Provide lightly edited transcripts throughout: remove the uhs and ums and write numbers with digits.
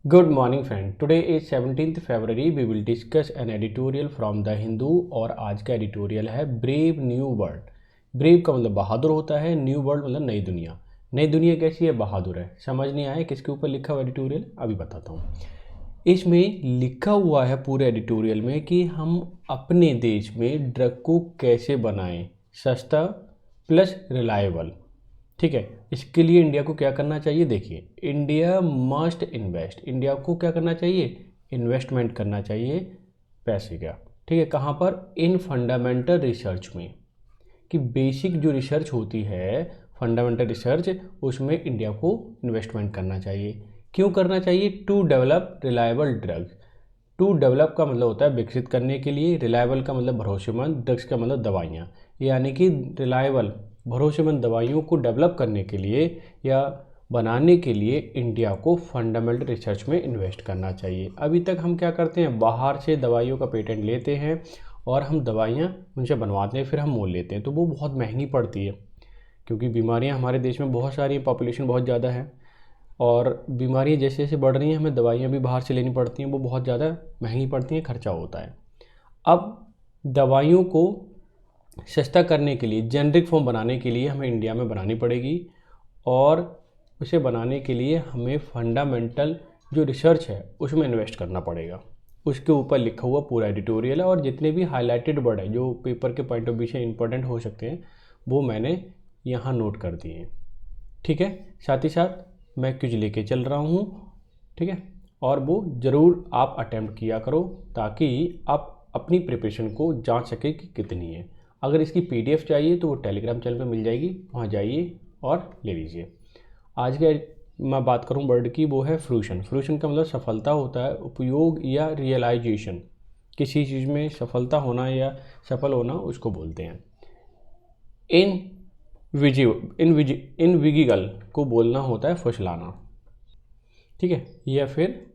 Good morning friend. Today is 17th February. We will discuss an editorial from The Hindu और आज का editorial है brave new world. Brave का मतलब बहादुर होता है, न्यू वर्ल्ड मतलब नई दुनिया। नई दुनिया कैसी है? बहादुर है। समझ नहीं आया किसके ऊपर लिखा हुआ एडिटोरियल? अभी बताता हूँ। इसमें लिखा हुआ है पूरे एडिटोरियल में कि हम अपने देश में ड्रग को कैसे बनाएं सस्ता प्लस रिलायबल। ठीक है, इसके लिए इंडिया को क्या करना चाहिए? देखिए, इंडिया मस्ट इन्वेस्ट। इंडिया को क्या करना चाहिए? इन्वेस्टमेंट करना चाहिए पैसे का। ठीक है, कहाँ पर? इन फंडामेंटल रिसर्च में, कि बेसिक जो रिसर्च होती है फंडामेंटल रिसर्च, उसमें इंडिया को इन्वेस्टमेंट करना चाहिए। क्यों करना चाहिए? To develop reliable drugs. To develop का मतलब होता है विकसित करने के लिए, रिलायबल का मतलब भरोसेमंद, ड्रग्स का मतलब दवाइयाँ। यानी कि रिलायबल भरोसेमंद दवाइयों को डेवलप करने के लिए या बनाने के लिए इंडिया को फंडामेंटल रिसर्च में इन्वेस्ट करना चाहिए। अभी तक हम क्या करते हैं? बाहर से दवाइयों का पेटेंट लेते हैं और हम दवाइयाँ उनसे बनवाते हैं, फिर हम मोल लेते हैं, तो वो बहुत महंगी पड़ती है। क्योंकि बीमारियाँ हमारे देश में बहुत सारी, पॉपुलेशन बहुत ज़्यादा है और बीमारियाँ जैसे जैसे बढ़ रही हैं, हमें दवाइयाँ भी बाहर से लेनी पड़ती हैं, वो बहुत ज़्यादा महंगी पड़ती हैं, खर्चा होता है। अब दवाइयों को सस्ता करने के लिए, जेनरिक फॉर्म बनाने के लिए हमें इंडिया में बनानी पड़ेगी और उसे बनाने के लिए हमें फंडामेंटल जो रिसर्च है उसमें इन्वेस्ट करना पड़ेगा। उसके ऊपर लिखा हुआ पूरा एडिटोरियल है और जितने भी हाईलाइटेड वर्ड हैं जो पेपर के पॉइंट ऑफ व्यू से इंपॉर्टेंट हो सकते हैं वो मैंने यहाँ नोट कर दिए हैं। ठीक है, साथ ही साथ मैं क्विज लेके चल रहा हूँ। ठीक है, और वो ज़रूर आप अटैम्प्ट किया करो ताकि आप अपनी प्रिपरेशन को जांच सके कि कितनी है। अगर इसकी पीडीएफ चाहिए तो वो टेलीग्राम चैनल पे मिल जाएगी, वहाँ जाइए और ले लीजिए। आज के मैं बात करूँ वर्ड की, वो है फ्रूशन। फ्रूशन का मतलब सफलता होता है, उपयोग या रियलाइजेशन। किसी चीज़ में सफलता होना या सफल होना उसको बोलते हैं। इनविजिगल को बोलना होता है फुसलाना। ठीक है, या फिर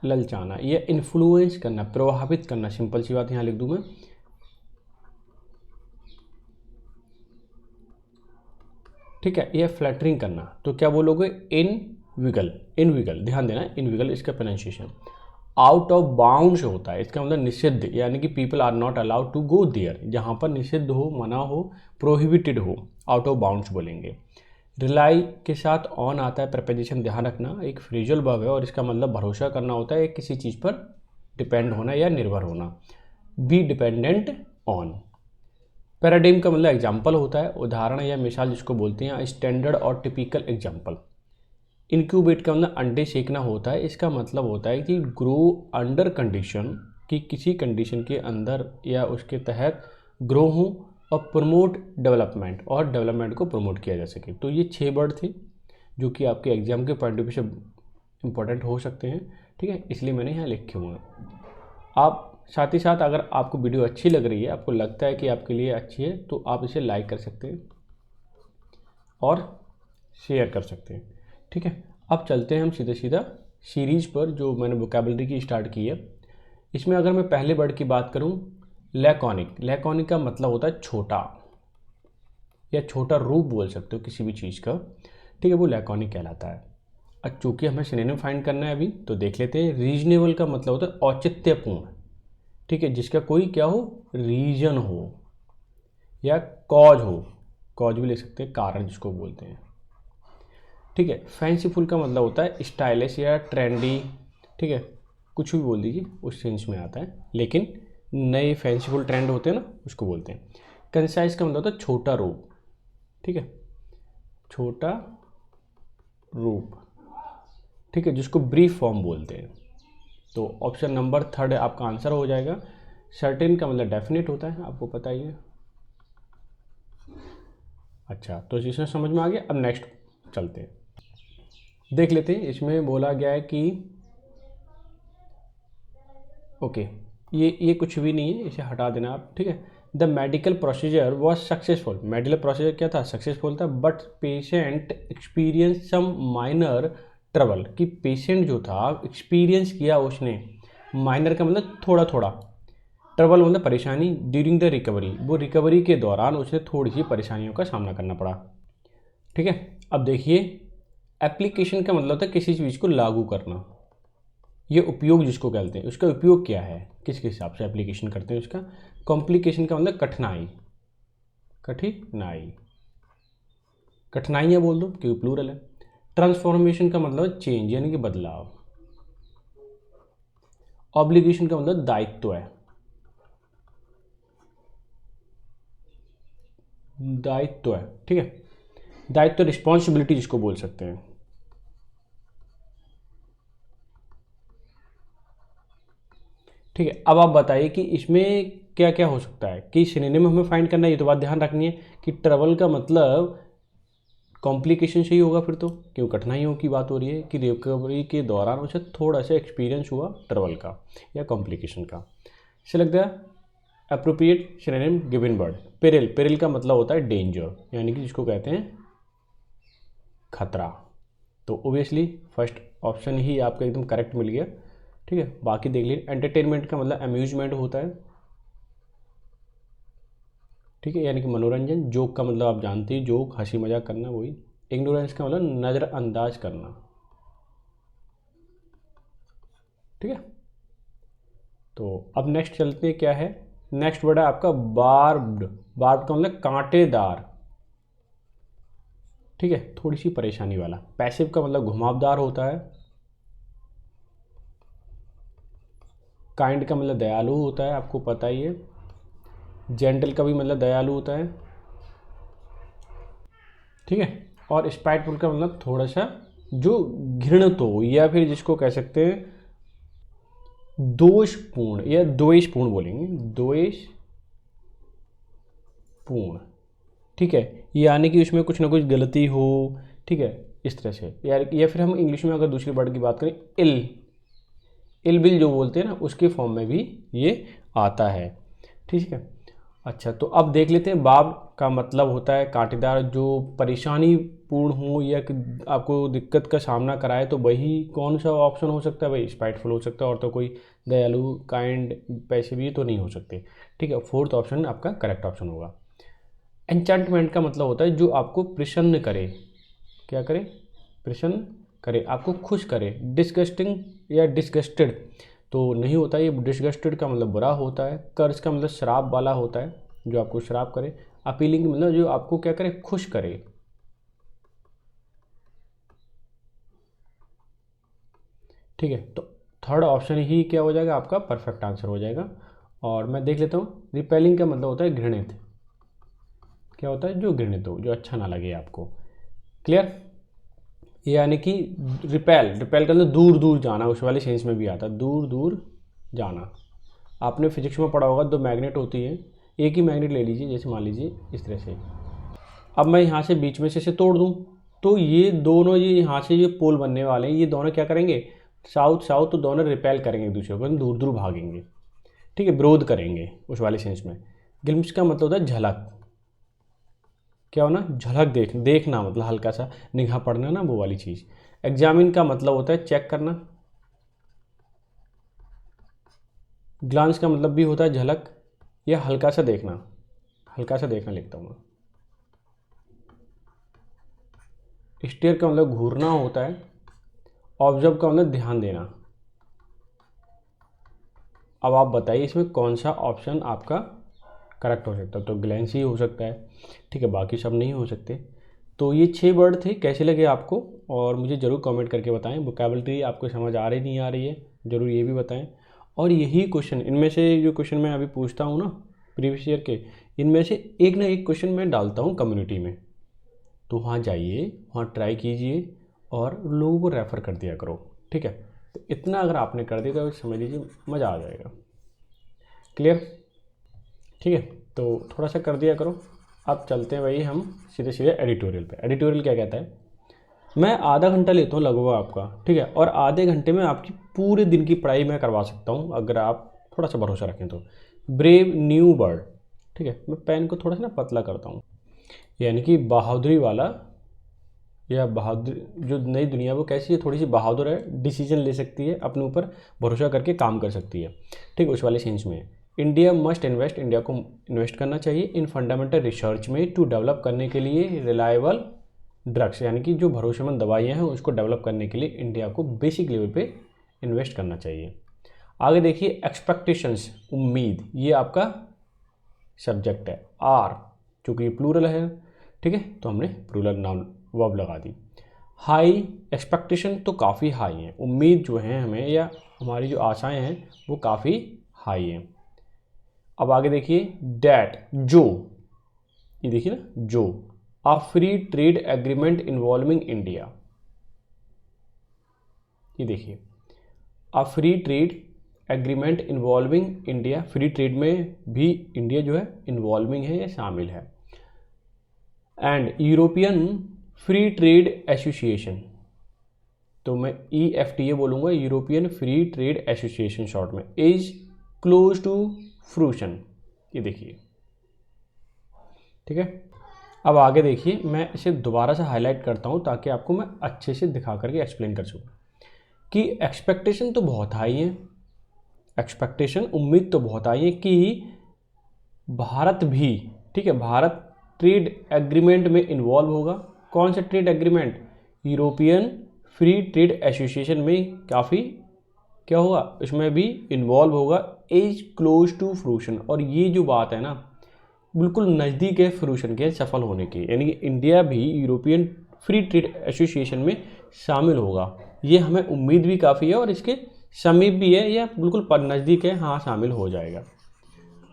ललचाना या इन्फ्लुएंस करना, प्रभावित करना। सिंपल सी बात यहाँ लिख दूँ मैं। ठीक है, यह फ्लैटरिंग करना, तो क्या बोलोगे? इनविगल। इनविगल, ध्यान देना, इनविगल इसका प्रोनाउंसिएशन। आउट ऑफ बाउंड्स होता है, इसका मतलब निषिद्ध, यानी कि people are not allowed to go there. जहाँ पर निषिद्ध हो, मना हो, प्रोहिबिटेड हो, आउट ऑफ बाउंड्स बोलेंगे। रिलाई के साथ ऑन आता है प्रपोजिशन, ध्यान रखना, एक फ्रेजल वर्ब है और इसका मतलब भरोसा करना होता है, किसी चीज़ पर डिपेंड होना या निर्भर होना। Be dependent on. पैराडिम का मतलब एग्जाम्पल होता है, उदाहरण या मिसाल जिसको बोलते हैं, स्टैंडर्ड और टिपिकल एग्जाम्पल। इनक्यूबेट का मतलब अंडे सेकना होता है, इसका मतलब होता है कि ग्रो अंडर कंडीशन, कि किसी कंडीशन के अंदर या उसके तहत ग्रो हो और प्रमोट डेवलपमेंट, और डेवलपमेंट को प्रमोट किया जा सके। तो ये 6 वर्ड थे जो कि आपके एग्जाम के पॉइंट ऑफ व्यू से इंपॉर्टेंट हो सकते हैं। ठीक है, इसलिए मैंने यहाँ लिखे हुए हैं। आप साथ ही साथ अगर आपको वीडियो अच्छी लग रही है, आपको लगता है कि आपके लिए अच्छी है, तो आप इसे लाइक कर सकते हैं और शेयर कर सकते हैं। ठीक है, अब चलते हैं हम सीधा सीधा सीरीज पर जो मैंने वोकैबुलरी की स्टार्ट की है। इसमें अगर मैं पहले वर्ड की बात करूं, लैकॉनिक। लैकॉनिक का मतलब होता है छोटा या छोटा रूप बोल सकते हो किसी भी चीज़ का। ठीक है, वो लैकॉनिक कहलाता है। अब चूँकि हमें सिनोनिम फाइंड करना है अभी, तो देख लेते हैं। रीजनेबल का मतलब होता है औचित्यपूर्ण। ठीक है, जिसका कोई क्या हो, रीजन हो या कॉज हो। कॉज भी ले सकते हैं, कारण जिसको बोलते हैं। ठीक है, फैंसीफुल का मतलब होता है स्टाइलिश या ट्रेंडी। ठीक है, कुछ भी बोल दीजिए, उस सेंस में आता है, लेकिन नए फैंसीफुल ट्रेंड होते हैं ना, उसको बोलते हैं। कंसाइज का मतलब होता है छोटा रूप। ठीक है, छोटा रूप। ठीक है, जिसको ब्रीफ फॉर्म बोलते हैं। तो ऑप्शन नंबर 3 आपका आंसर हो जाएगा। सर्टेन का मतलब डेफिनेट होता है, आपको पता ही है। अच्छा, तो इसमें समझ में आ गया। अब नेक्स्ट चलते हैं, देख लेते हैं। इसमें बोला गया है कि ओके, ये कुछ भी नहीं है, इसे हटा देना आप। ठीक है, the medical procedure was successful. Medical procedure क्या था? सक्सेसफुल था, but patient experience some minor trouble. कि पेशेंट जो था एक्सपीरियंस किया उसने, माइनर का मतलब थोड़ा थोड़ा, ट्रबल मतलब परेशानी, ड्यूरिंग द रिकवरी, वो रिकवरी के दौरान उसे थोड़ी सी परेशानियों का सामना करना पड़ा। ठीक है, अब देखिए, एप्लीकेशन का मतलब होता है किसी चीज़ को लागू करना। ये उपयोग जिसको कहते हैं, उसका उपयोग क्या है, किस हिसाब से एप्लीकेशन करते हैं उसका। कॉम्प्लिकेशन का मतलब कठिनाई, कठिनाइयाँ बोल दो क्योंकि प्लूरल है। ट्रांसफॉर्मेशन का मतलब चेंज यानी कि बदलाव। ऑब्लिगेशन का मतलब दायित्व है, ठीक है। दायित्व रिस्पॉन्सिबिलिटी जिसको बोल सकते हैं। ठीक है, अब आप बताइए कि इसमें क्या क्या हो सकता है, कि सिनोनिम हमें फाइंड करना है। ये तो बात ध्यान रखनी है कि ट्रबल का मतलब कॉम्प्लिकेशन से ही होगा फिर तो, क्यों कठिनाइयों की बात हो रही है कि रिकवरी के दौरान उसे थोड़ा सा एक्सपीरियंस हुआ ट्रबल का या कॉम्प्लिकेशन का। Select the appropriate synonym given word. Peril का मतलब होता है डेंजर, यानी कि जिसको कहते हैं खतरा। तो ओबियसली फर्स्ट ऑप्शन ही आपका एकदम करेक्ट मिल गया। ठीक है, बाकी देख लीजिए। एंटरटेनमेंट का मतलब अम्यूजमेंट होता है, ठीक है, यानी कि मनोरंजन। जोक का मतलब आप जानते हैं, जोक हंसी मजाक करना, वही। इग्नोरेंस का मतलब नज़रअंदाज करना, ठीक है। तो अब नेक्स्ट चलते हैं, क्या है नेक्स्ट वर्ड है आपका बार्ब्ड। बार्ब्ड का मतलब कांटेदार, ठीक है, थोड़ी सी परेशानी वाला। पैसिव का मतलब घुमावदार होता है। काइंड का मतलब दयालु होता है, आपको पता ही है। जेंटल का भी मतलब दयालु होता है, ठीक है। और स्पाइटफुल का मतलब थोड़ा सा जो घृणित हो, या फिर जिसको कह सकते हैं दोषपूर्ण या द्वेषपूर्ण बोलेंगे, द्वेषपूर्ण, ठीक है। यानी कि उसमें कुछ ना कुछ गलती हो, ठीक है, इस तरह से। या फिर हम इंग्लिश में अगर दूसरी वर्ड की बात करें, इल बिल जो बोलते हैं ना, उसके फॉर्म में भी ये आता है, ठीक है। अच्छा, तो अब देख लेते हैं। बाब का मतलब होता है कांटेदार, जो परेशानी पूर्ण हो या कि आपको दिक्कत का सामना कराए, तो वही कौन सा ऑप्शन हो सकता है भाई, स्पाइटफुल हो सकता है, और तो कोई दयालु काइंड पैसे भी तो नहीं हो सकते, ठीक है। फोर्थ ऑप्शन आपका करेक्ट ऑप्शन होगा। एन्चेंटमेंट का मतलब होता है जो आपको प्रसन्न करे, क्या करे, प्रसन्न करे, आपको खुश करे। डिस्गस्टिंग या डिस्गस्टेड तो नहीं होता, ये डिस्गस्टेड का मतलब बुरा होता है। कर्ज का मतलब शराब वाला होता है, जो आपको शराब करे। अपीलिंग मतलब जो आपको क्या करे, खुश करे, ठीक है। तो थर्ड ऑप्शन ही क्या हो जाएगा, आपका परफेक्ट आंसर हो जाएगा। और मैं देख लेता हूँ। रिपेलिंग का मतलब होता है घृणित, क्या होता है, जो घृणित हो, जो अच्छा ना लगे आपको। क्लियर, यानी कि रिपेल का मतलब दूर दूर जाना, उस वाले सेंस में भी आता है, दूर दूर जाना। आपने फिजिक्स में पढ़ा होगा, दो मैग्नेट होती है, एक ही मैग्नेट ले लीजिए, जैसे मान लीजिए इस तरह से। अब मैं यहाँ से बीच में से इसे तोड़ दूँ, तो ये दोनों, ये यहाँ से ये पोल बनने वाले हैं, ये दोनों क्या करेंगे, साउथ साउथ, तो दोनों रिपेल करेंगे एक दूसरे को, दूर दूर भागेंगे, ठीक है, विरोध करेंगे उस वाले सेंस में। ग्लिम्स का मतलब होता है झलक, क्या होना, झलक देखना, मतलब हल्का सा निगाह पड़ना ना, वो वाली चीज़। एग्जामिन का मतलब होता है चेक करना। ग्लांस का मतलब भी होता है झलक या हल्का सा देखना, लिखता हूँ मैं। स्टेयर का मतलब घूरना होता है। ऑब्जर्व का मतलब ध्यान देना। अब आप बताइए इसमें कौन सा ऑप्शन आपका करेक्ट हो सकता है। तो ग्लैंस ही हो सकता है, ठीक है, बाकी सब नहीं हो सकते। तो ये 6 वर्ड थे, कैसे लगे आपको, और मुझे ज़रूर कमेंट करके बताएं। वोकैबुलरी आपको समझ आ रही नहीं आ रही है, ज़रूर ये भी बताएं। और यही क्वेश्चन, इनमें से जो क्वेश्चन मैं अभी पूछता हूँ ना प्रीवियस ईयर के, इनमें से एक ना एक क्वेश्चन मैं डालता हूँ कम्युनिटी में। तो वहाँ जाइए, वहाँ ट्राई कीजिए और लोगों को रेफ़र कर दिया करो, ठीक है। तो इतना अगर आपने कर दिया तो समझ लीजिए मज़ा आ जाएगा। क्लियर, ठीक है। तो थोड़ा सा कर दिया करो। अब चलते हैं भाई हम सीधे सीधे एडिटोरियल पे। एडिटोरियल क्या कहता है, मैं आधा घंटा लेता हूँ लगभग आपका, ठीक है, और आधे घंटे में आपकी पूरे दिन की पढ़ाई मैं करवा सकता हूँ, अगर आप थोड़ा सा भरोसा रखें तो। ब्रेव न्यू बर्ड, ठीक है, मैं पेन को थोड़ा सा ना पतला करता हूँ, यानी कि बहादुरी वाला, या बहादुर जो नई दुनिया वो कैसी है, थोड़ी सी बहादुर है, डिसीजन ले सकती है, अपने ऊपर भरोसा करके काम कर सकती है, ठीक है, उस वाले सेंस में। इंडिया मस्ट इन्वेस्ट, इंडिया को इन्वेस्ट करना चाहिए इन फंडामेंटल रिसर्च में टू डेवलप करने के लिए रिलायबल ड्रग्स, यानी कि जो भरोसेमंद दवाइयाँ हैं उसको डेवलप करने के लिए इंडिया को बेसिक लेवल पे इन्वेस्ट करना चाहिए। आगे देखिए एक्सपेक्टेशंस, उम्मीद, ये आपका सब्जेक्ट है। आर चूँकि ये प्लूरल है, ठीक है, तो हमने प्लूरल नाउन वर्ब लगा दी। हाई, एक्सपेक्टेशन तो काफ़ी हाई है, उम्मीद जो है हमें या हमारी जो आशाएं हैं वो काफ़ी हाई हैं। अब आगे देखिए डैट, जो, ये देखिए ना, जो a free trade agreement involving India, ये देखिए a free trade agreement involving India, free trade में भी इंडिया जो है इन्वॉल्विंग है या शामिल है। And European free trade association, तो मैं EFTA बोलूँगा, European free trade association short में, इज क्लोज टू फ्रूशन, ये देखिए, ठीक है। अब आगे देखिए, मैं इसे दोबारा से हाईलाइट करता हूँ ताकि आपको मैं अच्छे से दिखा करके एक्सप्लेन कर सकूँ कि एक्सपेक्टेशन तो बहुत हाई है, एक्सपेक्टेशन उम्मीद तो बहुत हाई है कि भारत भी, ठीक है, भारत ट्रेड एग्रीमेंट में इन्वॉल्व होगा। कौन सा trade agreement? European free trade association में काफ़ी क्या होगा, इसमें भी इन्वॉल्व होगा। एज क्लोज टू फ्रूशन, और ये जो बात है ना बिल्कुल नज़दीक है फ्रूशन के, सफल होने की, यानी कि इंडिया भी यूरोपियन फ्री ट्रेड एसोसिएशन में शामिल होगा। ये हमें उम्मीद भी काफ़ी है और इसके समीप भी है या बिल्कुल पर नज़दीक है, हाँ शामिल हो जाएगा।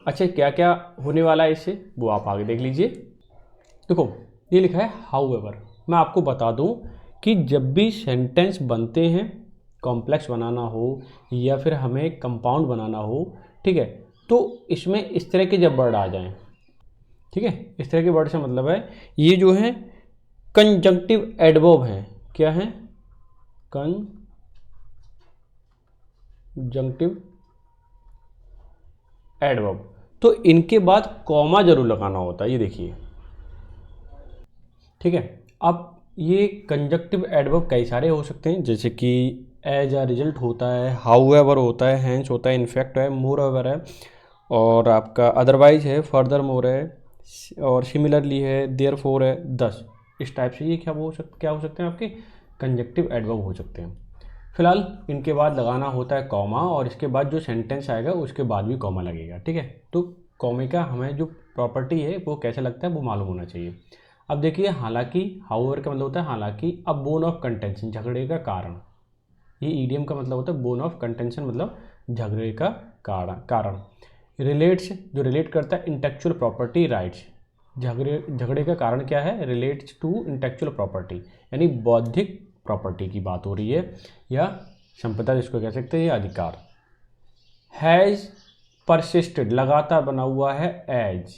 अच्छा, क्या क्या होने वाला है इससे वो आप आगे देख लीजिए। देखो ये लिखा है हाउएवर। मैं आपको बता दूं कि जब भी सेंटेंस बनते हैं, कॉम्प्लेक्स बनाना हो या फिर हमें कंपाउंड बनाना हो, ठीक है, तो इसमें इस तरह के जब वर्ड आ जाएं, ठीक है, इस तरह के वर्ड से मतलब है ये जो है कंजंक्टिव एडवर्ब हैं। क्या है? Conjunctive adverb. तो इनके बाद कॉमा जरूर लगाना होता है, ये देखिए, ठीक है। अब ये कंजंक्टिव एडवर्ब कई सारे हो सकते हैं, जैसे कि एज अ रिजल्ट होता है, हाउएवर होता है, हैंस होता है, इनफैक्ट है, मोरओवर है, और आपका अदरवाइज है, फर्दर मोर है, और सिमिलरली है, देयरफॉर है, दस। इस टाइप से ये क्या हो सकते हैं आपके कंजंक्टिव एडवर्ब हो सकते हैं। फिलहाल इनके बाद लगाना होता है कॉमा, और इसके बाद जो सेंटेंस आएगा उसके बाद भी कॉमा लगेगा, ठीक है। तो कॉमे का हमें जो प्रॉपर्टी है वो कैसे लगता है वो मालूम होना चाहिए। अब देखिए हालांकि, हाउएवर का मतलब होता है हालांकि। अब बोन ऑफ कंटेंशन, झगड़े का कारण, ये ईडियम का मतलब होता है बोन ऑफ कंटेंशन, मतलब झगड़े का कारण। रिलेट्स, जो रिलेट करता है इंटेलेक्चुअल प्रॉपर्टी राइट्स। झगड़े का कारण क्या है? रिलेट्स टू इंटेलेक्चुअल प्रॉपर्टी, यानी बौद्धिक प्रॉपर्टी की बात हो रही है, या संपदा जिसको कह सकते हैं, या अधिकार। हैज़ परसिस्टेड, लगातार बना हुआ है, एज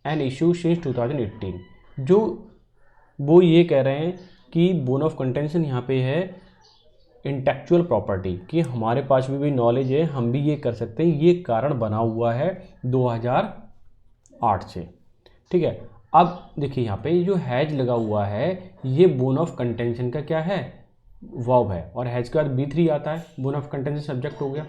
एन इशू सिंस 2018। जो वो ये कह रहे हैं कि बोन ऑफ कंटेंशन यहाँ पे है इंटेलेक्चुअल प्रॉपर्टी, कि हमारे पास भी नॉलेज है, हम भी ये कर सकते हैं, ये कारण बना हुआ है 2008 से, ठीक है। अब देखिए यहाँ पे जो हैज लगा हुआ है ये बोन ऑफ कंटेंशन का क्या है? वर्ब है, और हैज के बाद B3 आता है, बोन ऑफ कंटेंशन सब्जेक्ट हो गया।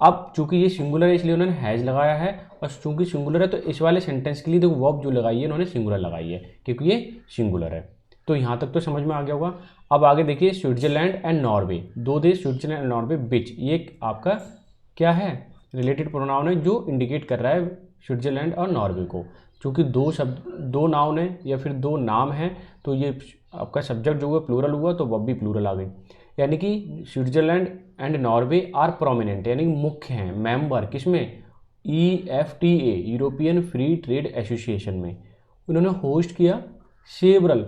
अब चूंकि ये सिंगुलर है इसलिए उन्होंने हैज लगाया है, और चूंकि सिंगुलर है तो इस वाले सेंटेंस के लिए देखो वर्ब जो लगाई है इन्होंने सिंगुलर लगाई है, क्योंकि ये सिंगुलर है। तो यहाँ तक तो समझ में आ गया होगा। अब आगे देखिए स्विट्जरलैंड एंड नॉर्वे, दो देश स्विट्जरलैंड एंड नॉर्वे बिच, ये आपका क्या है? रिलेटेड प्रोनाउन है जो इंडिकेट कर रहा है स्विट्जरलैंड और नॉर्वे को। चूँकि दो नाउन है या फिर दो नाम है, तो ये आपका सब्जेक्ट जो हुआ प्लूरल हुआ तो वर्ब भी प्लूरल आ गई। यानी कि Switzerland and Norway are prominent, यानी मुख्य हैं, मेंबर किसमें? EFTA, European free trade association में। उन्होंने होस्ट किया सेवरल,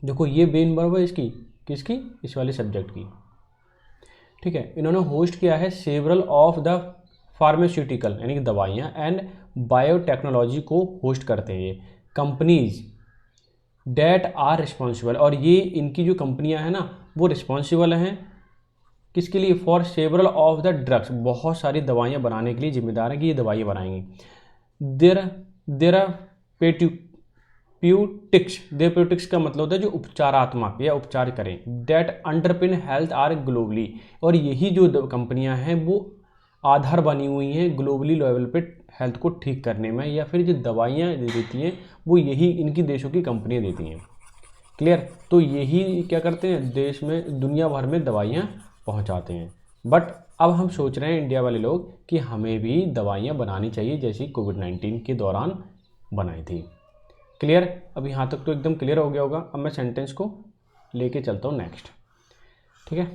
देखो ये मेन वर्ब है इसकी, किसकी? इस वाले सब्जेक्ट की, ठीक है। इन्होंने होस्ट किया है सेवरल ऑफ द फार्मास्यूटिकल, यानी कि दवाइयाँ, एंड बायोटेक्नोलॉजी को होस्ट करते हैं ये कंपनीज डेट आर रिस्पॉन्सिबल, और ये इनकी जो कंपनियां हैं ना वो रिस्पॉन्सिबल हैं किसके लिए? For several of the drugs, बहुत सारी दवाइयां बनाने के लिए जिम्मेदार है कि ये दवाइयाँ बनाएंगी। थेराप्यूटिक्स का मतलब होता है जो उपचारात्मक या उपचार करें। That underpin health are globally, और यही जो कंपनियां हैं वो आधार बनी हुई हैं ग्लोबली लेवल पे हेल्थ को ठीक करने में, या फिर जो दवाइयाँ देती हैं वो यही इनकी देशों की कंपनियां देती हैं। क्लियर? तो यही क्या करते हैं, देश में दुनिया भर में दवाइयाँ पहुंचाते हैं। बट अब हम सोच रहे हैं इंडिया वाले लोग कि हमें भी दवाइयाँ बनानी चाहिए जैसी कोविड-19 के दौरान बनाई थी। क्लियर? अब यहाँ तक तो एकदम क्लियर हो गया होगा। अब मैं सेंटेंस को लेके चलता हूँ नेक्स्ट। ठीक है,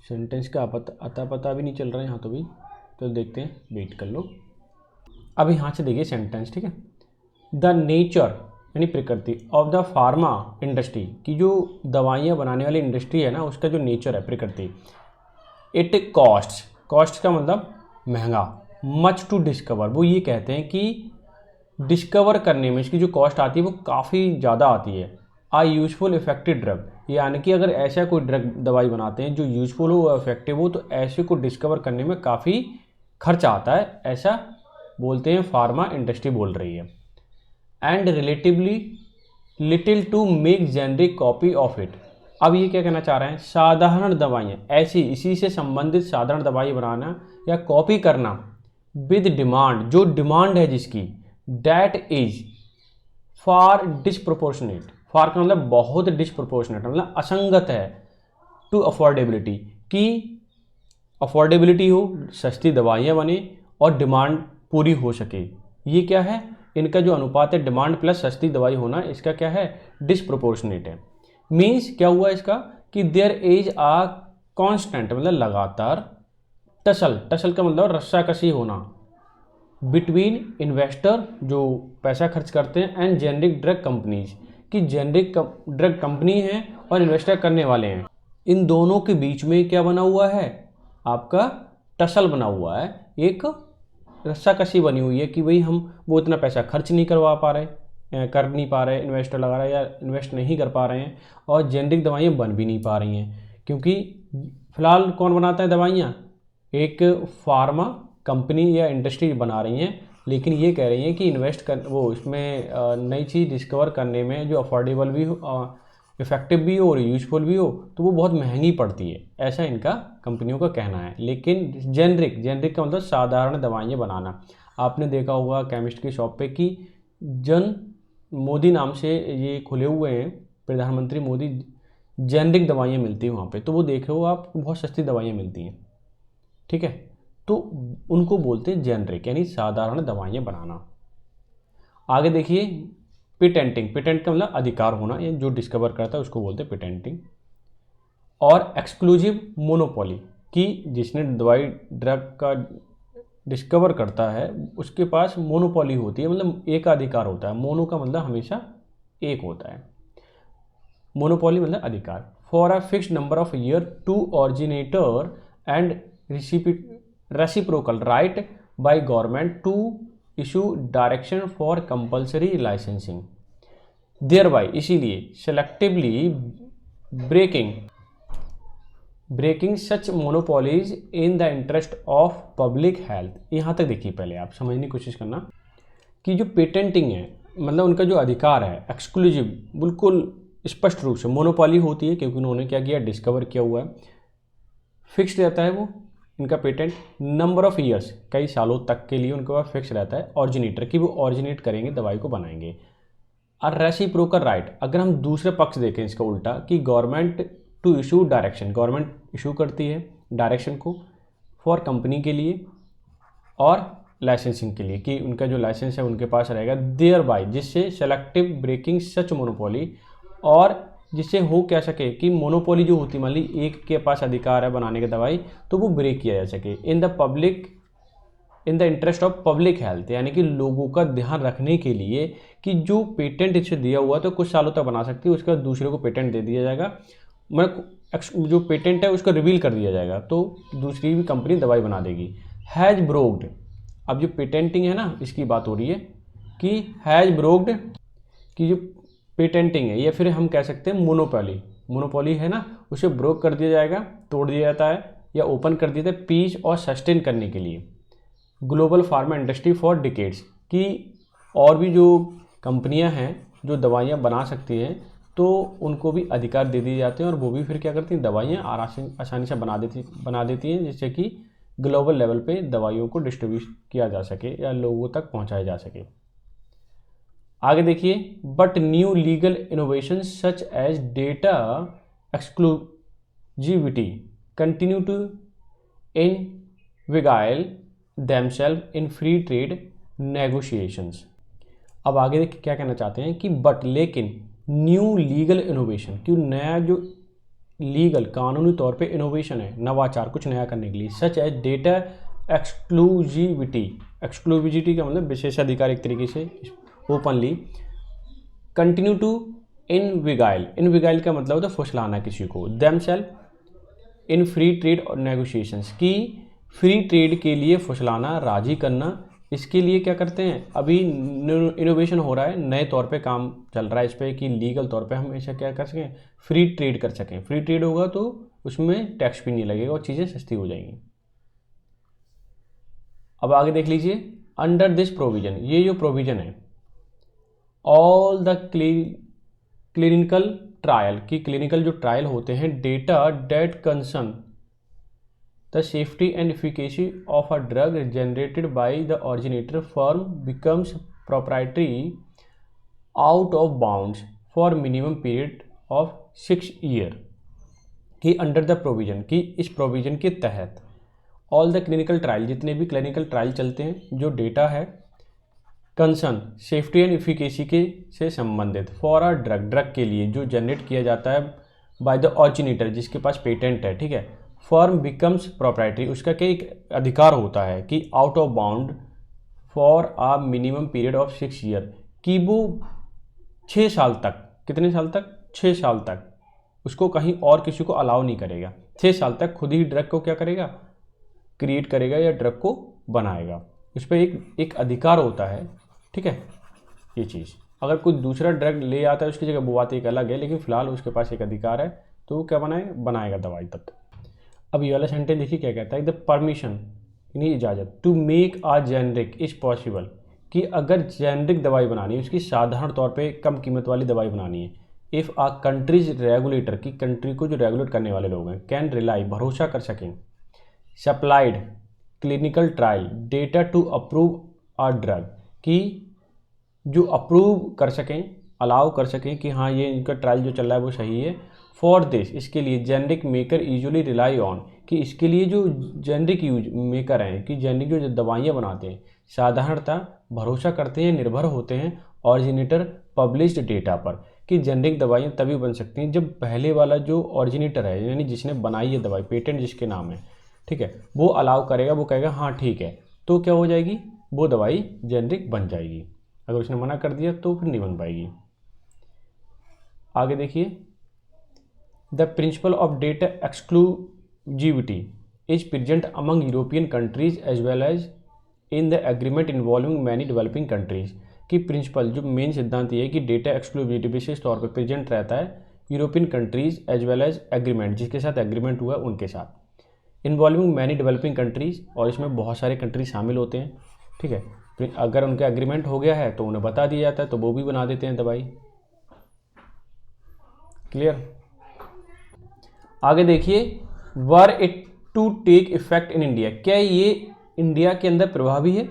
सेंटेंस का अता पता भी नहीं चल रहा है यहाँ तो भी, तो देखते हैं, वेट कर लो। अब यहाँ से देखिए सेंटेंस। ठीक है, द नेचर यानी प्रकृति ऑफ द फार्मा इंडस्ट्री, की जो दवाइयाँ बनाने वाली इंडस्ट्री है ना, उसका जो नेचर है, प्रकृति, इट कॉस्ट का मतलब महंगा, मच टू डिस्कवर, वो ये कहते हैं कि डिस्कवर करने में इसकी जो कॉस्ट आती है वो काफ़ी ज़्यादा आती है। आ यूजफुल इफेक्टिव ड्रग, यानी कि अगर ऐसा कोई ड्रग दवाई बनाते हैं जो यूजफुल हो, इफेक्टिव हो, तो ऐसे को डिस्कवर करने में काफ़ी खर्च आता है, ऐसा बोलते हैं, फार्मा इंडस्ट्री बोल रही है। And relatively little to make generic copy of it. अब ये क्या कहना चाह रहे हैं, साधारण दवाइयाँ, ऐसी इसी से संबंधित साधारण दवाई बनाना या कॉपी करना विद डिमांड, जो डिमांड है जिसकी, दैट इज फार डिसप्रोपोर्शनेट, फार का मतलब बहुत, डिसप्रोपोर्शनेट मतलब असंगत है, टू अफोर्डेबिलिटी, की अफोर्डेबिलिटी हो, सस्ती दवाइयाँ बने और डिमांड पूरी हो सके। ये क्या है, इनका जो अनुपात है डिमांड प्लस सस्ती दवाई होना, इसका क्या है, डिसप्रोपोर्शनेट है। मीन्स क्या हुआ इसका कि देयर इज आ कांस्टेंट मतलब लगातार, टसल का मतलब रस्साकशी होना, बिटवीन इन्वेस्टर जो पैसा खर्च करते हैं एंड जेनरिक ड्रग कंपनीज, की जेनरिक ड्रग कंपनी है और इन्वेस्टर करने वाले हैं, इन दोनों के बीच में क्या बना हुआ है, आपका टसल बना हुआ है, एक रस्साकशी बनी हुई है कि भाई हम वो इतना पैसा खर्च नहीं कर नहीं पा रहे, इन्वेस्टर लगा रहा है या इन्वेस्ट नहीं कर पा रहे हैं, और जेनरिक दवाइयाँ बन भी नहीं पा रही हैं, क्योंकि फिलहाल कौन बनाता है दवाइयाँ, एक फार्मा कंपनी या इंडस्ट्री बना रही हैं, लेकिन ये कह रही हैं कि इन्वेस्ट कर वो इसमें नई चीज़ डिस्कवर करने में जो अफोर्डेबल भी हो, इफेक्टिव भी हो और यूजफुल भी हो, तो वो बहुत महंगी पड़ती है, ऐसा इनका कंपनियों का कहना है। लेकिन जेनरिक का मतलब साधारण दवाइयाँ बनाना, आपने देखा होगा केमिस्ट की शॉप पे कि जन मोदी नाम से ये खुले हुए हैं, प्रधानमंत्री मोदी, जेनरिक दवाइयाँ मिलती हैं वहाँ पे, तो वो देख रहे हो आप, बहुत सस्ती दवाइयाँ मिलती हैं। ठीक है, तो उनको बोलते हैं जेनरिक, यानी साधारण दवाइयाँ बनाना। आगे देखिए, पेटेंटिंग का मतलब अधिकार होना, या जो डिस्कवर करता है उसको बोलते हैं पेटेंटिंग। और एक्सक्लूसिव मोनोपोली, कि जिसने दवाई ड्रग का डिस्कवर करता है उसके पास मोनोपोली होती है, मतलब एक अधिकार होता है, मोनो का मतलब हमेशा एक होता है, मोनोपोली मतलब अधिकार। For a fixed number of year to originator and reciprocal right by government to issue direction for compulsory licensing, thereby, इसीलिए selectively breaking such monopolies in the interest of public health. यहाँ तक देखिए, पहले आप समझने की कोशिश करना कि जो पेटेंटिंग है मतलब उनका जो अधिकार है एक्सक्लूसिव, बिल्कुल स्पष्ट रूप से मोनोपोली होती है, क्योंकि उन्होंने क्या किया, डिस्कवर किया हुआ है, फिक्स्ड रहता है वो इनका पेटेंट, नंबर ऑफ ईयर्स, कई सालों तक के लिए उनके पास फिक्स रहता है, ऑरिजिनेटर की वो ऑरिजिनेट करेंगे, दवाई को बनाएंगे। और रेसिप्रोकल राइट, अगर हम दूसरे पक्ष देखें इसका उल्टा, कि government to issue direction, government issue करती है डायरेक्शन को फॉर कंपनी के लिए और लाइसेंसिंग के लिए, कि उनका जो लाइसेंस है उनके पास रहेगा, देयर बाय, जिससे सेलेक्टिव ब्रेकिंग सच मोनोपोली, और जिससे हो क्या सके कि मोनोपोली जो होती, मान ली एक के पास अधिकार है बनाने की दवाई, तो वो ब्रेक किया जा सके, इन the interest of public health, यानी कि लोगों का ध्यान रखने के लिए, कि जो पेटेंट इसे दिया हुआ तो कुछ सालों तक बना सकती है, उसके बाद दूसरे को पेटेंट दे दिया जाएगा, मतलब जो पेटेंट है उसको रिवील कर दिया जाएगा, तो दूसरी भी कंपनी दवाई बना देगी। हैज ब्रोक्ड, अब जो पेटेंटिंग है ना, इसकी बात हो रही है कि हैज ब्रोक्ड, कि जो पेटेंटिंग है, या फिर हम कह सकते हैं मोनोपोली है ना, उसे ब्रोक कर दिया जाएगा, तोड़ दिया जाता है या ओपन कर दिया जाता है, पीस और सस्टेन करने के लिए global pharma industry for decades, की और भी जो कंपनियां हैं जो दवाइयां बना सकती हैं, तो उनको भी अधिकार दे दिए जाते हैं, और वो भी फिर क्या करती हैं, दवाइयां आसानी से बना देती हैं, जिससे कि ग्लोबल लेवल पे दवाइयों को डिस्ट्रीब्यूट किया जा सके या लोगों तक पहुंचाया जा सके। आगे देखिए, but new legal innovation such as data exclusivity continue to inveigle themselves in free trade negotiations। अब आगे देखिए क्या कहना चाहते हैं कि बट लेकिन न्यू लीगल इनोवेशन, क्यों नया जो लीगल कानूनी तौर पे इनोवेशन है, नवाचार कुछ नया करने के लिए, such as data exclusivity, exclusivity का मतलब विशेषाधिकार एक तरीके से openly, continue to inveigle, inveigle का मतलब होता है फुसलाना किसी को, देमसेल्फ इन फ्री ट्रेड और नेगोशिएशंस, की फ्री ट्रेड के लिए फुसलाना, राजी करना। इसके लिए क्या करते हैं, अभी इनोवेशन हो रहा है, नए तौर पे काम चल रहा है इस पर कि लीगल तौर पे हम हमेशा क्या कर सकें, फ्री ट्रेड कर सकें। फ्री ट्रेड होगा तो उसमें टैक्स भी नहीं लगेगा और चीज़ें सस्ती हो जाएंगी। अब आगे देख लीजिए, अंडर दिस प्रोविजन, ये जो प्रोविजन है, ऑल द क्लिनिकल ट्रायल, की क्लिनिकल जो ट्रायल होते हैं, data that concern the safety and efficacy of a drug generated by the originator firm becomes proprietary out of bounds for minimum period of 6 years। कि under the provision, कि इस provision के तहत all the clinical trial, जितने भी clinical trial चलते हैं, जो डेटा है कंसर्न सेफ्टी एंड इफिकेसी के से संबंधित, फॉर अ ड्रग, ड्रग के लिए जो जनरेट किया जाता है बाय द ऑरिजिनेटर, जिसके पास पेटेंट है, ठीक है, फर्म बिकम्स प्रोप्राइटरी, उसका क्या एक अधिकार होता है कि out of bound for a minimum period of 6 year, कि वो 6 साल तक, कितने साल तक, 6 साल तक उसको कहीं और किसी को अलाउ नहीं करेगा। 6 साल तक खुद ही ड्रग को क्या करेगा, क्रिएट करेगा या ड्रग को बनाएगा, उस पर एक अधिकार होता है, ठीक है। ये चीज़ अगर कोई दूसरा ड्रग ले आता है उसकी जगह, वो बात एक अलग है, लेकिन फिलहाल उसके पास एक अधिकार है, तो वो क्या बनाएगा दवाई तब तक। अब ये वाला सेंटेंस देखिए क्या कहता है, द परमिशन यानी इजाज़त, to make a generic is possible, कि अगर जेनरिक दवाई बनानी है, उसकी साधारण तौर पे कम कीमत वाली दवाई बनानी है, इफ़ आ कंट्रीज रेगुलेटर, की कंट्री को जो रेगुलेट करने वाले लोग हैं, कैन रिलाई भरोसा कर सकें, supplied clinical trial data to approve a drug, की जो अप्रूव कर सकें, अलाउ कर सकें कि हाँ ये इनका ट्रायल जो चल रहा है वो सही है। फॉर दिस, इसके लिए generic maker usually rely on, कि इसके लिए जो जेनरिक यूज मेकर हैं, कि जेनरिक जो दवाइयाँ बनाते हैं, साधारणतः भरोसा करते हैं, निर्भर होते हैं ऑरिजिनेटर पब्लिश्ड डेटा पर, कि जेनरिक दवाइयाँ तभी बन सकती हैं जब पहले वाला जो ऑरिजिनेटर है, यानी जिसने बनाई है दवाई, पेटेंट जिसके नाम है, ठीक है, वो अलाउ करेगा, वो कहेगा हाँ ठीक है, तो क्या हो जाएगी, वो दवाई जेनरिक बन जाएगी। अगर उसने मना कर दिया तो फिर नहीं बन पाएगी। आगे देखिए, the principle of data exclusivity is present among European countries as well as in the agreement involving many developing countries, की प्रिंसिपल जो मेन सिद्धांत ये है कि डेटा एक्सक्लूसिविटी विशेष तौर पर प्रेजेंट रहता है European countries as well as agreement, जिसके साथ एग्रीमेंट हुआ है उनके साथ, इन्वॉल्विंग मैनी डेवलपिंग कंट्रीज, और इसमें बहुत सारे कंट्रीज शामिल होते हैं, ठीक है। अगर उनका एग्रीमेंट हो गया है तो उन्हें बता दिया जाता है, तो वो भी बना देते हैं दवाई। क्लियर। आगे देखिए, were it to take effect in India, क्या ये इंडिया के अंदर प्रभावी है,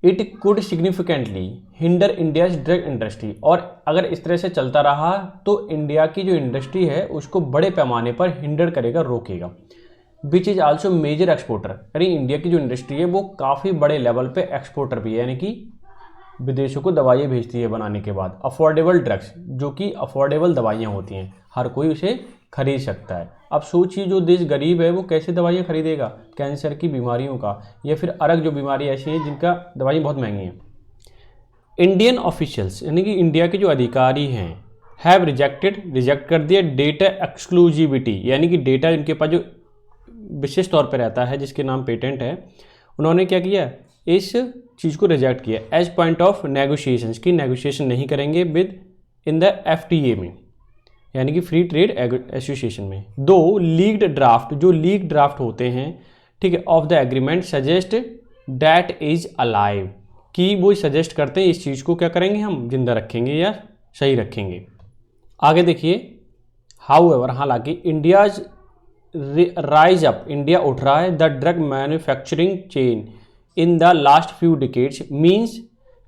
it could significantly hinder India's drug industry, और अगर इस तरह से चलता रहा तो इंडिया की जो इंडस्ट्री है उसको बड़े पैमाने पर हिंडर करेगा, रोकेगा। Which is also major exporter, यानी इंडिया की जो इंडस्ट्री है वो काफ़ी बड़े लेवल पे एक्सपोर्टर भी है, यानी कि विदेशों को दवाइयाँ भेजती है बनाने के बाद। अफोर्डेबल ड्रग्स, जो कि अफोर्डेबल दवाइयाँ होती हैं, हर कोई उसे खरीद सकता है। अब सोचिए जो देश गरीब है वो कैसे दवाइयाँ खरीदेगा, कैंसर की बीमारियों का, या फिर अलग जो बीमारी ऐसी हैं जिनका दवाइयाँ बहुत महंगी हैं। इंडियन ऑफिशियल्स यानी कि इंडिया के जो अधिकारी हैं, हैव रिजेक्ट कर दिया डेटा एक्सक्लूसिविटी, यानी कि डेटा इनके पास जो विशेष तौर पर रहता है जिसके नाम पेटेंट है, उन्होंने क्या किया, इस चीज़ को रिजेक्ट किया एज पॉइंट ऑफ नेगोशिएशंस, की नेगोशिएशन नहीं करेंगे विद इन द FTA में, यानी कि फ्री ट्रेड एसोसिएशन में। दो लीक्ड ड्राफ्ट, जो लीक ड्राफ्ट होते हैं, ठीक है, of the agreement suggest that is alive, कि वो सजेस्ट करते हैं इस चीज़ को क्या करेंगे, हम जिंदा रखेंगे या सही रखेंगे। आगे देखिए, हाउएवर, हालांकि इंडियाज राइज अप, इंडिया उठ रहा है, the drug manufacturing chain in the last few decades, means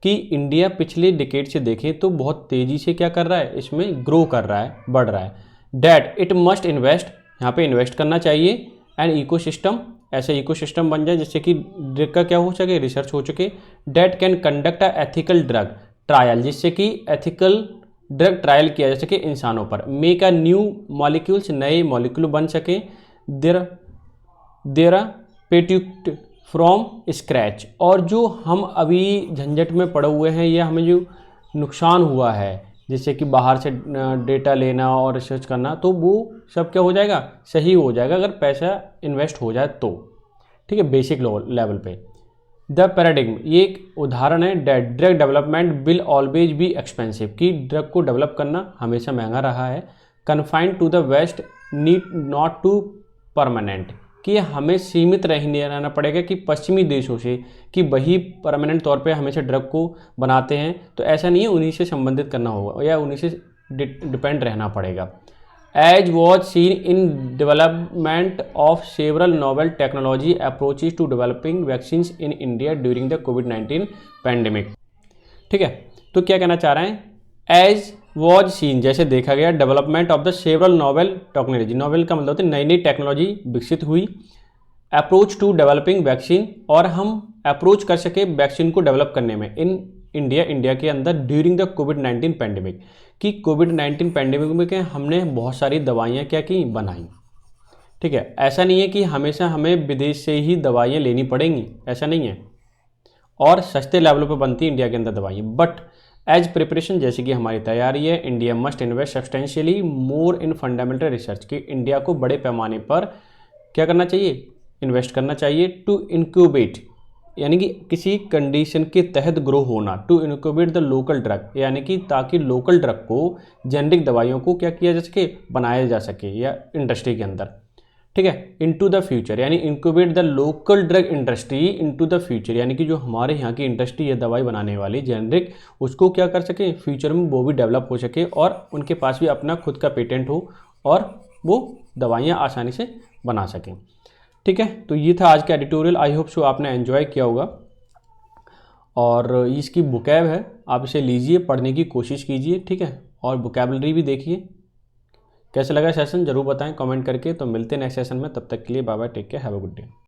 कि इंडिया पिछले डिकेड से देखें तो बहुत तेज़ी से क्या कर रहा है, इसमें ग्रो कर रहा है, बढ़ रहा है। डैट इट मस्ट इन्वेस्ट, यहाँ पे इन्वेस्ट करना चाहिए, एंड इकोसिस्टम, ऐसे इकोसिस्टम बन जाए जिससे कि ड्रग का क्या हो सके, रिसर्च हो चुके। That can conduct a ethical drug trial, जिससे कि एथिकल ड्रग ट्रायल किया जा सके इंसानों पर। मेक अ न्यू मॉलिक्यूल्स, नए मॉलिक्यूल बन सके। देर पेट्यूट फ्रॉम स्क्रैच, और जो हम अभी झंझट में पड़े हुए हैं या हमें जो नुकसान हुआ है जैसे कि बाहर से डेटा लेना और रिसर्च करना, तो वो सब क्या हो जाएगा, सही हो जाएगा अगर पैसा इन्वेस्ट हो जाए तो। ठीक है, बेसिक लेवल पे। द पैराडिग्म, ये एक उदाहरण है। Drug development will always be expensive, कि ड्रग को डेवलप करना हमेशा महंगा रहा है। Confined to the West, need not to permanent, कि हमें सीमित नहीं रहना पड़ेगा कि पश्चिमी देशों से कि वही परमानेंट तौर पे हमेशा ड्रग को बनाते हैं, तो ऐसा नहीं है, उन्हीं से संबंधित करना होगा या उन्हीं से डिपेंड रहना पड़ेगा। As was seen in development of several novel technology approaches to developing vaccines in India during the कोविड-19 पैंडेमिक। ठीक है, तो क्या कहना चाह रहे हैं, एज वॉज सीन, जैसे देखा गया, development of the several novel technology, novel का मतलब होता है नई नई टेक्नोलॉजी विकसित हुई। अप्रोच टू डेवलपिंग वैक्सीन, और हम अप्रोच कर सके वैक्सीन को डेवलप करने में इन इंडिया के अंदर ड्यूरिंग द कोविड-19 पैंडेमिक, कि कोविड-19 पैंडेमिक में हमने बहुत सारी दवाइयाँ क्या की, बनाई। ठीक है, ऐसा नहीं है कि हमेशा हमें विदेश से ही दवाइयाँ लेनी पड़ेंगी, ऐसा नहीं है, और सस्ते लेवलों पर बनती है इंडिया के अंदर दवाइयाँ। बट एज प्रिपरेशन, जैसे कि हमारी तैयारी है, इंडिया मस्ट इन्वेस्ट सब्सटेंशियली मोर इन फंडामेंटल रिसर्च, कि इंडिया को बड़े पैमाने पर क्या करना चाहिए, इन्वेस्ट करना चाहिए। टू इनक्यूबेट, यानी कि किसी कंडीशन के तहत ग्रो होना। To incubate the local drug, यानी कि ताकि लोकल ड्रग को, जेनरिक दवाइयों को क्या किया जा सके, बनाया जा सके या इंडस्ट्री के अंदर। ठीक है, इनटू द फ्यूचर, यानी incubate the local drug industry into the future, यानी कि जो हमारे यहाँ की इंडस्ट्री है दवाई बनाने वाली जेनरिक, उसको क्या कर सके, फ्यूचर में वो भी डेवलप हो सके और उनके पास भी अपना खुद का पेटेंट हो और वो दवाइयाँ आसानी से बना सकें। ठीक है, तो ये था आज का एडिटोरियल। आई होप सो आपने एंजॉय किया होगा, और इसकी बुकैब है, आप इसे लीजिए, पढ़ने की कोशिश कीजिए। ठीक है, और वोकैबलरी भी देखिए। कैसे लगा सेशन जरूर बताएं कमेंट करके। तो मिलते हैं नेक्स्ट सेशन में, तब तक के लिए bye bye, take care, have a good day.